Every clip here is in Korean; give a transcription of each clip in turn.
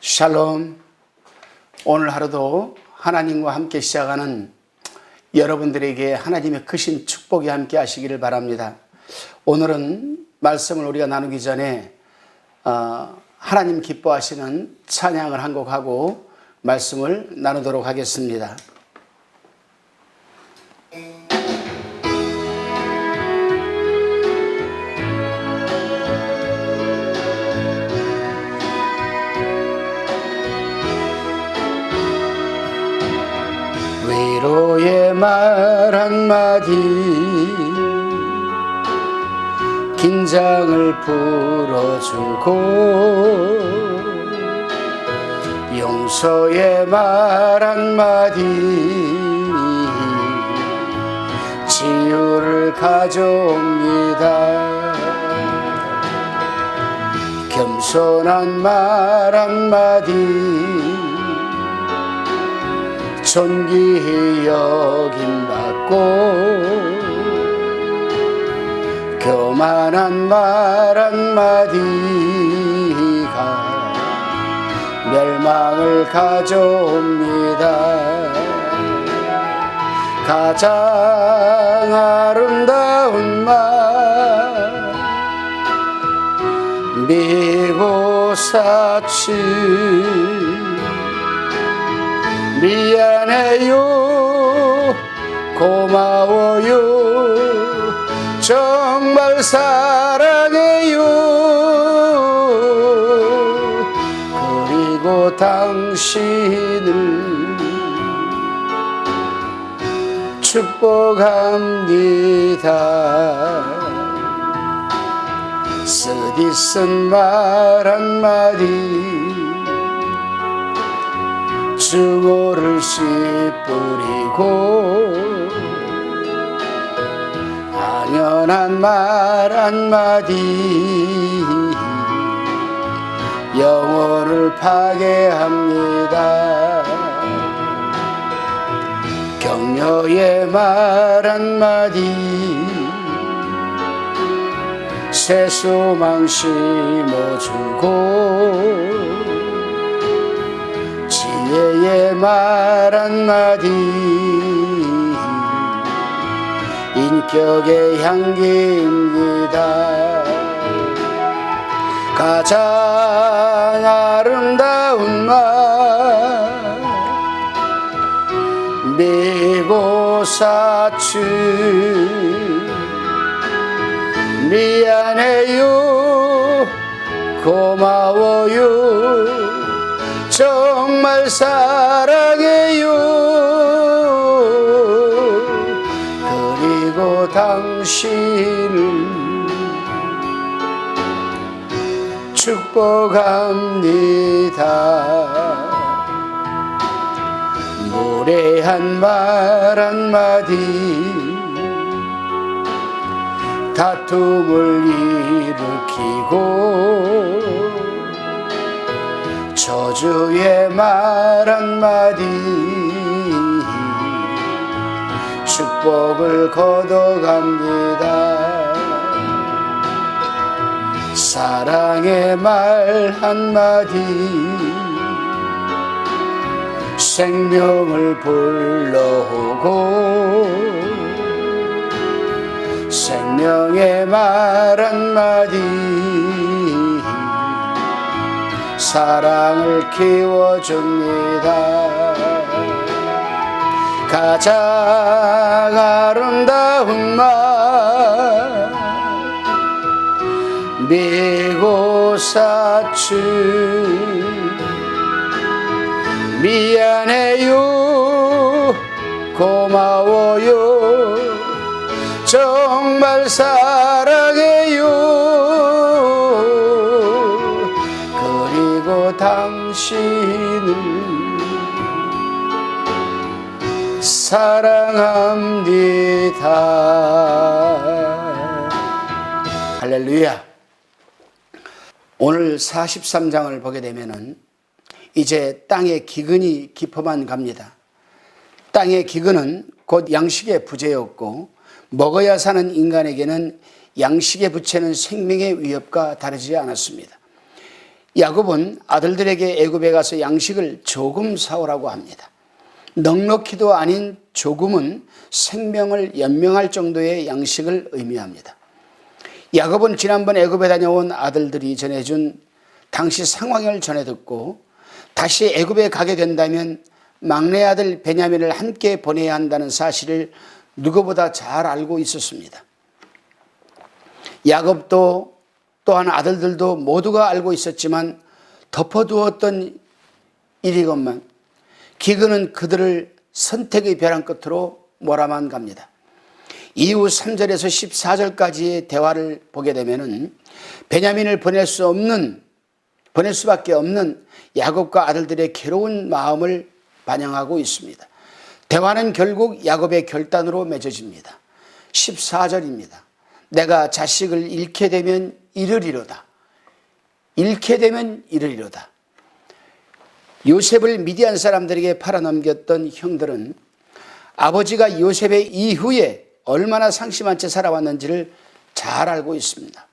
샬롬. 오늘 하루도 하나님과 함께 시작하는 여러분들에게 하나님의 크신 축복이 함께 하시기를 바랍니다. 오늘은 말씀을 우리가 나누기 전에 하나님 기뻐하시는 찬양을 한 곡 하고 말씀을 나누도록 하겠습니다. 위로의 말 한마디, 긴장을 풀어주고, 용서의 말 한마디, 치유를 가져옵니다. 겸손한 말 한마디, 존귀히 여김받고, 교만한 말 한마디가 멸망을 가져옵니다. 가장 아름다운 말, 미고사치, 미안해요, 고마워요, 정말 사랑해요. 그리고 당신을 축복합니다. 쓰디쓴 말 한마디, 증오를 씨뿌리고, 당연한 말 한마디, 영혼을 파괴합니다. 격려의 말 한마디, 새 소망 심어주고, 지혜의 말 한마디, 인격의 향기입니다. 가장 아름다운 말, 미고사치, 미안해요, 고마워요, 정말 사랑해요. 그리고 당신을 축복합니다. 무례한 말 한마디, 다툼을 일으키고, 저주의 말 한마디, 축복을 거둬갑니다. 사랑의 말 한마디, 생명을 불러오고, 생명의 말 한마디, 사랑을 키워줍니다. 가장 아름다운 말, 미고사치, 미안해요, 고마워요, 정말 사랑해요. 그리고 당신을 사랑합니다. 할렐루야. 오늘 43장을 보게 되면은 이제 땅의 기근이 깊어만 갑니다. 땅의 기근은 곧 양식의 부재였고, 먹어야 사는 인간에게는 양식의 부채는 생명의 위협과 다르지 않았습니다. 야곱은 아들들에게 애굽에 가서 양식을 조금 사오라고 합니다. 넉넉히도 아닌 조금은 생명을 연명할 정도의 양식을 의미합니다. 야곱은 지난번 애굽에 다녀온 아들들이 전해준 당시 상황을 전해 듣고 다시 애굽에 가게 된다면 막내 아들 베냐민을 함께 보내야 한다는 사실을 누구보다 잘 알고 있었습니다. 야곱도 또한 아들들도 모두가 알고 있었지만 덮어두었던 일이건만 기근은 그들을 선택의 벼랑 끝으로 몰아만 갑니다. 이후 3절에서 14절까지의 대화를 보게 되면은 베냐민을 보낼 수밖에 없는 야곱과 아들들의 괴로운 마음을 반영하고 있습니다. 대화는 결국 야곱의 결단으로 맺어집니다. 14절입니다. 내가 자식을 잃게 되면 잃으리로다. 잃게 되면 잃으리로다. 요셉을 미디안 사람들에게 팔아넘겼던 형들은 아버지가 요셉의 이후에 얼마나 상심한 채 살아왔는지를 잘 알고 있습니다.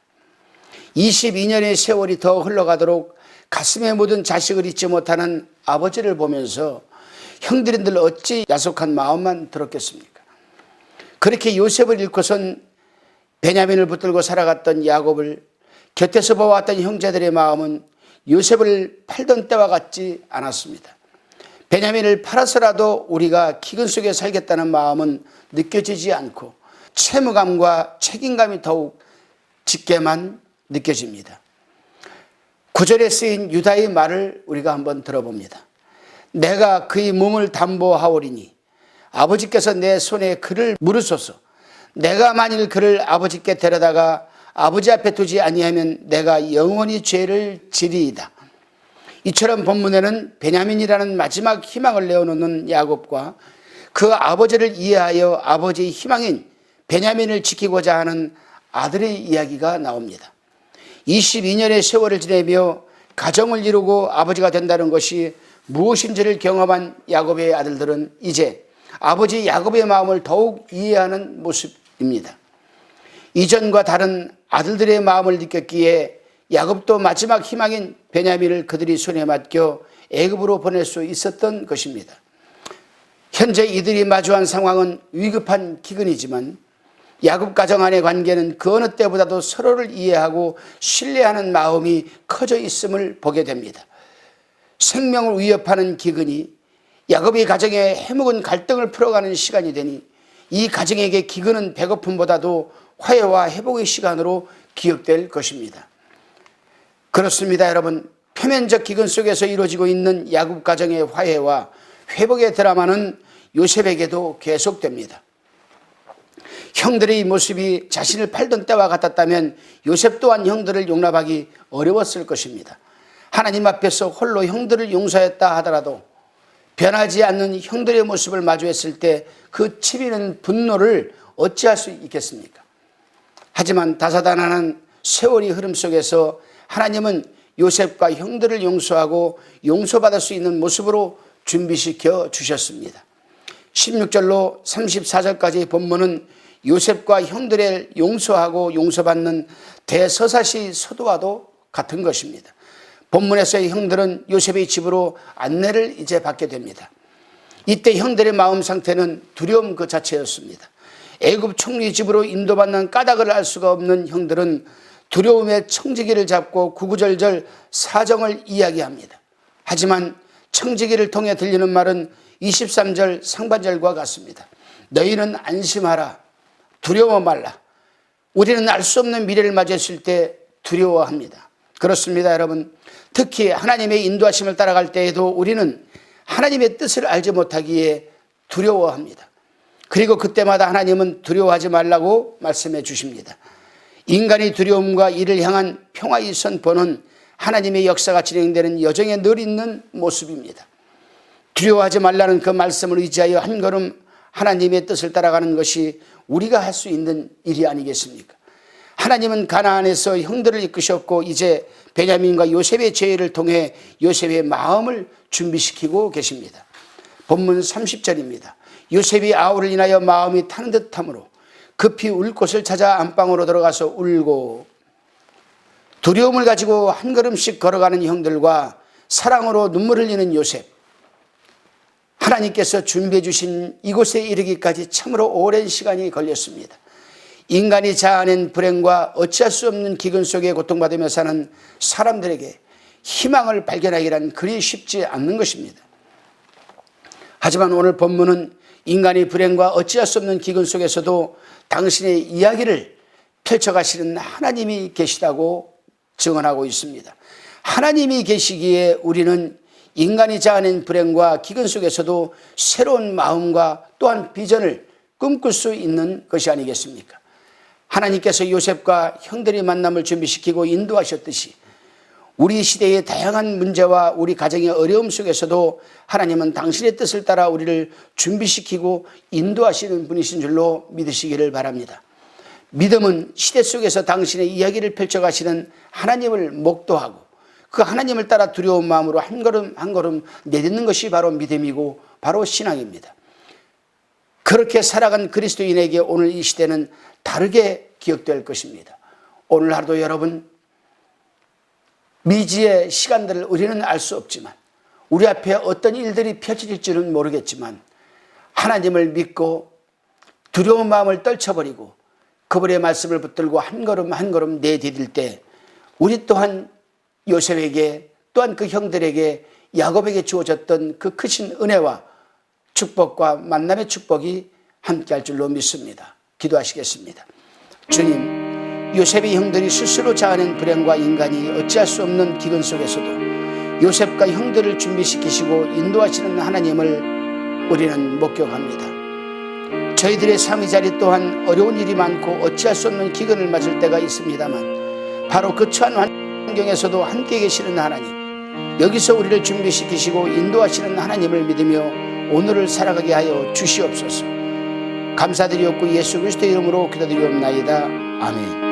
22년의 세월이 더 흘러가도록 가슴에 묻은 자식을 잊지 못하는 아버지를 보면서 형들인들 어찌 야속한 마음만 들었겠습니까? 그렇게 요셉을 잃고선 베냐민을 붙들고 살아갔던 야곱을 곁에서 보아왔던 형제들의 마음은 요셉을 팔던 때와 같지 않았습니다. 베냐민을 팔아서라도 우리가 기근 속에 살겠다는 마음은 느껴지지 않고 채무감과 책임감이 더욱 짙게만 느껴집니다. 9절에 쓰인 유다의 말을 우리가 한번 들어봅니다. 내가 그의 몸을 담보하오리니 아버지께서 내 손에 그를 물으소서. 내가 만일 그를 아버지께 데려다가 아버지 앞에 두지 아니하면 내가 영원히 죄를 지리이다. 이처럼 본문에는 베냐민이라는 마지막 희망을 내어놓는 야곱과 그 아버지를 이해하여 아버지의 희망인 베냐민을 지키고자 하는 아들의 이야기가 나옵니다. 22년의 세월을 지내며 가정을 이루고 아버지가 된다는 것이 무엇인지를 경험한 야곱의 아들들은 이제 아버지 야곱의 마음을 더욱 이해하는 모습입니다. 이전과 다른 아들들의 마음을 느꼈기에 야곱도 마지막 희망인 베냐민을 그들이 손에 맡겨 애굽으로 보낼 수 있었던 것입니다. 현재 이들이 마주한 상황은 위급한 기근이지만 야곱 가정 안의 관계는 그 어느 때보다도 서로를 이해하고 신뢰하는 마음이 커져 있음을 보게 됩니다. 생명을 위협하는 기근이 야곱의 가정에 해묵은 갈등을 풀어가는 시간이 되니 이 가정에게 기근은 배고픔보다도 화해와 회복의 시간으로 기억될 것입니다. 그렇습니다, 여러분. 표면적 기근 속에서 이루어지고 있는 야곱 가정의 화해와 회복의 드라마는 요셉에게도 계속됩니다. 형들의 모습이 자신을 팔던 때와 같았다면 요셉 또한 형들을 용납하기 어려웠을 것입니다. 하나님 앞에서 홀로 형들을 용서했다 하더라도 변하지 않는 형들의 모습을 마주했을 때 그 치미는 분노를 어찌할 수 있겠습니까? 하지만 다사다난한 세월의 흐름 속에서 하나님은 요셉과 형들을 용서하고 용서받을 수 있는 모습으로 준비시켜 주셨습니다. 16절로 34절까지 본문은 요셉과 형들을 용서하고 용서받는 대서사시 서도와도 같은 것입니다. 본문에서의 형들은 요셉의 집으로 안내를 이제 받게 됩니다. 이때 형들의 마음 상태는 두려움 그 자체였습니다. 애굽 총리 집으로 인도받는 까닭을 알 수가 없는 형들은 두려움에 청지기를 잡고 구구절절 사정을 이야기합니다. 하지만 청지기를 통해 들리는 말은 23절 상반절과 같습니다. 너희는 안심하라. 두려워 말라. 우리는 알 수 없는 미래를 맞이했을 때 두려워합니다. 그렇습니다, 여러분. 특히 하나님의 인도하심을 따라갈 때에도 우리는 하나님의 뜻을 알지 못하기에 두려워합니다. 그리고 그때마다 하나님은 두려워하지 말라고 말씀해 주십니다. 인간의 두려움과 이를 향한 평화의 선포는 하나님의 역사가 진행되는 여정에 늘 있는 모습입니다. 두려워하지 말라는 그 말씀을 의지하여 한 걸음 하나님의 뜻을 따라가는 것이 우리가 할 수 있는 일이 아니겠습니까? 하나님은 가나안에서 형들을 이끄셨고 이제 베냐민과 요셉의 제의를 통해 요셉의 마음을 준비시키고 계십니다. 본문 30절입니다. 요셉이 아우를 인하여 마음이 타는 듯함으로 급히 울 곳을 찾아 안방으로 들어가서 울고 두려움을 가지고 한 걸음씩 걸어가는 형들과 사랑으로 눈물 흘리는 요셉. 하나님께서 준비해 주신 이곳에 이르기까지 참으로 오랜 시간이 걸렸습니다. 인간이 자아낸 불행과 어찌할 수 없는 기근 속에 고통받으며 사는 사람들에게 희망을 발견하기란 그리 쉽지 않는 것입니다. 하지만 오늘 본문은 인간이 불행과 어찌할 수 없는 기근 속에서도 당신의 이야기를 펼쳐가시는 하나님이 계시다고 증언하고 있습니다. 하나님이 계시기에 우리는 인간이 자아낸 불행과 기근 속에서도 새로운 마음과 또한 비전을 꿈꿀 수 있는 것이 아니겠습니까? 하나님께서 요셉과 형들의 만남을 준비시키고 인도하셨듯이 우리 시대의 다양한 문제와 우리 가정의 어려움 속에서도 하나님은 당신의 뜻을 따라 우리를 준비시키고 인도하시는 분이신 줄로 믿으시기를 바랍니다. 믿음은 시대 속에서 당신의 이야기를 펼쳐가시는 하나님을 목도하고 그 하나님을 따라 두려운 마음으로 한 걸음 한 걸음 내딛는 것이 바로 믿음이고 바로 신앙입니다. 그렇게 살아간 그리스도인에게 오늘 이 시대는 다르게 기억될 것입니다. 오늘 하루도 여러분, 미지의 시간들을 우리는 알 수 없지만 우리 앞에 어떤 일들이 펼쳐질지는 모르겠지만 하나님을 믿고 두려운 마음을 떨쳐버리고 그분의 말씀을 붙들고 한 걸음 한 걸음 내디딜 때 우리 또한 요셉에게 또한 그 형들에게 야곱에게 주어졌던 그 크신 은혜와 축복과 만남의 축복이 함께할 줄로 믿습니다. 기도하시겠습니다. 주님, 요셉의 형들이 스스로 자아낸 불행과 인간이 어찌할 수 없는 기근 속에서도 요셉과 형들을 준비시키시고 인도하시는 하나님을 우리는 목격합니다. 저희들의 삶의 자리 또한 어려운 일이 많고 어찌할 수 없는 기근을 맞을 때가 있습니다만 바로 그 처한 환경에서도 함께 계시는 하나님, 여기서 우리를 준비시키시고 인도하시는 하나님을 믿으며 오늘을 살아가게 하여 주시옵소서. 감사드리옵고 예수 그리스도의 이름으로 기도드리옵나이다. 아멘.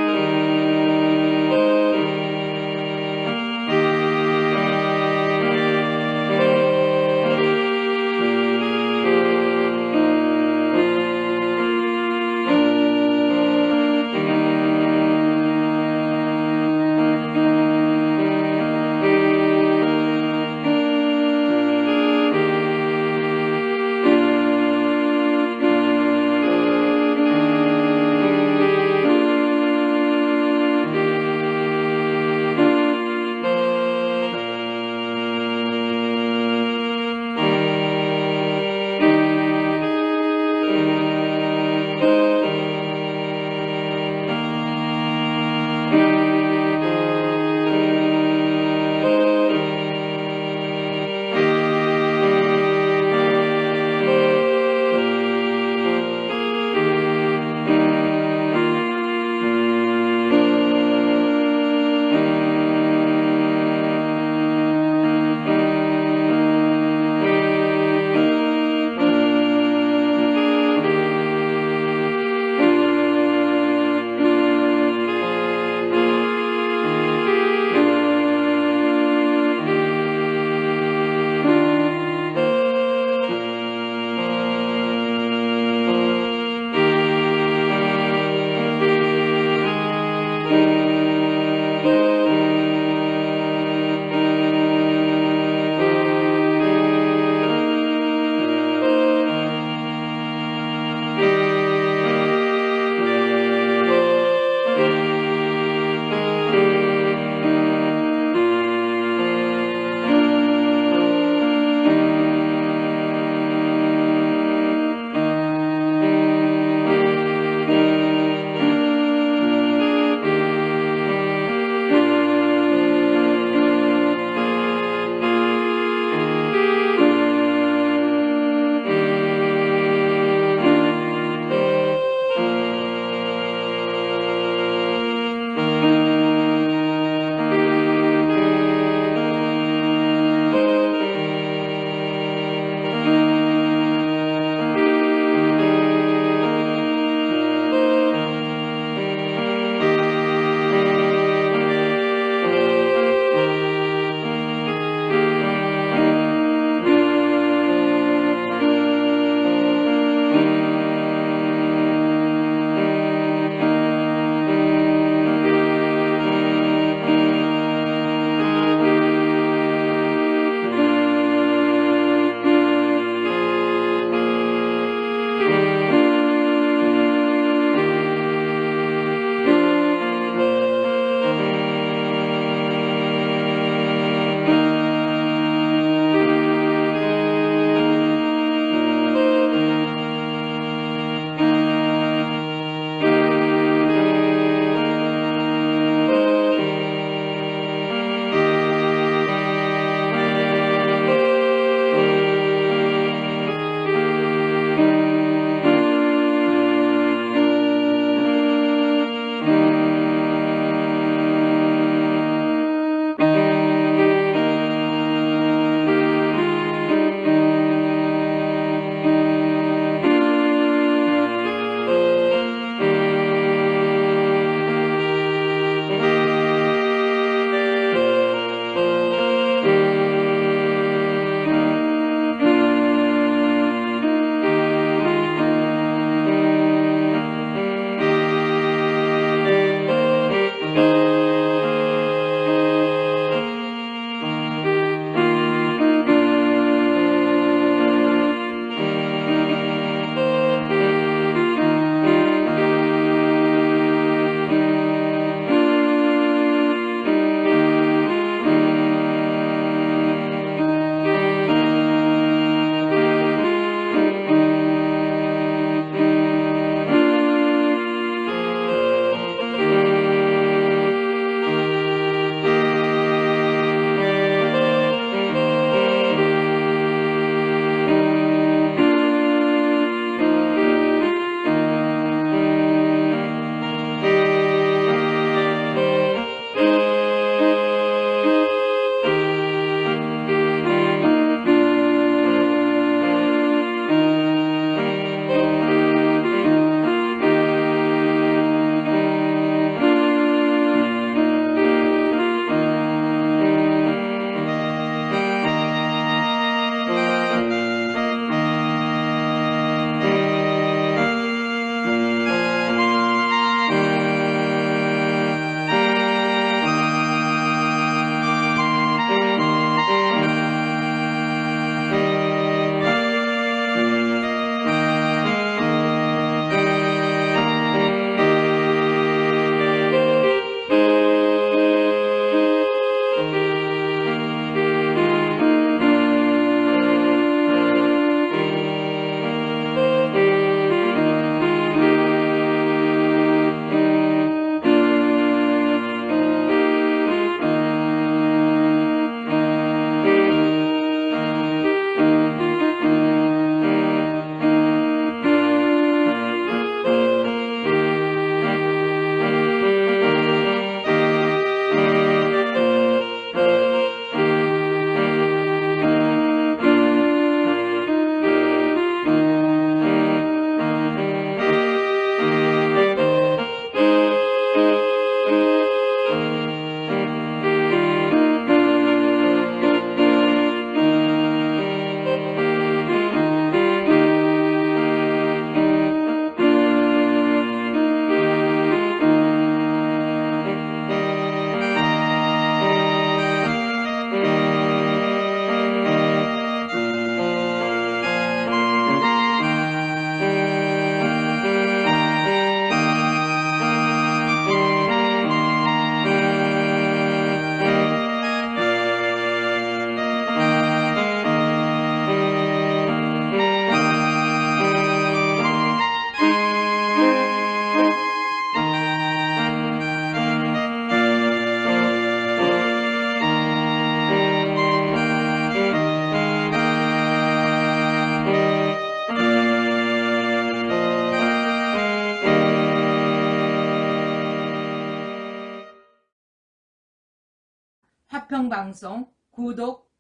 화평방송 구독,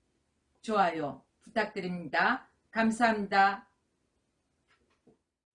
좋아요 부탁드립니다. 감사합니다.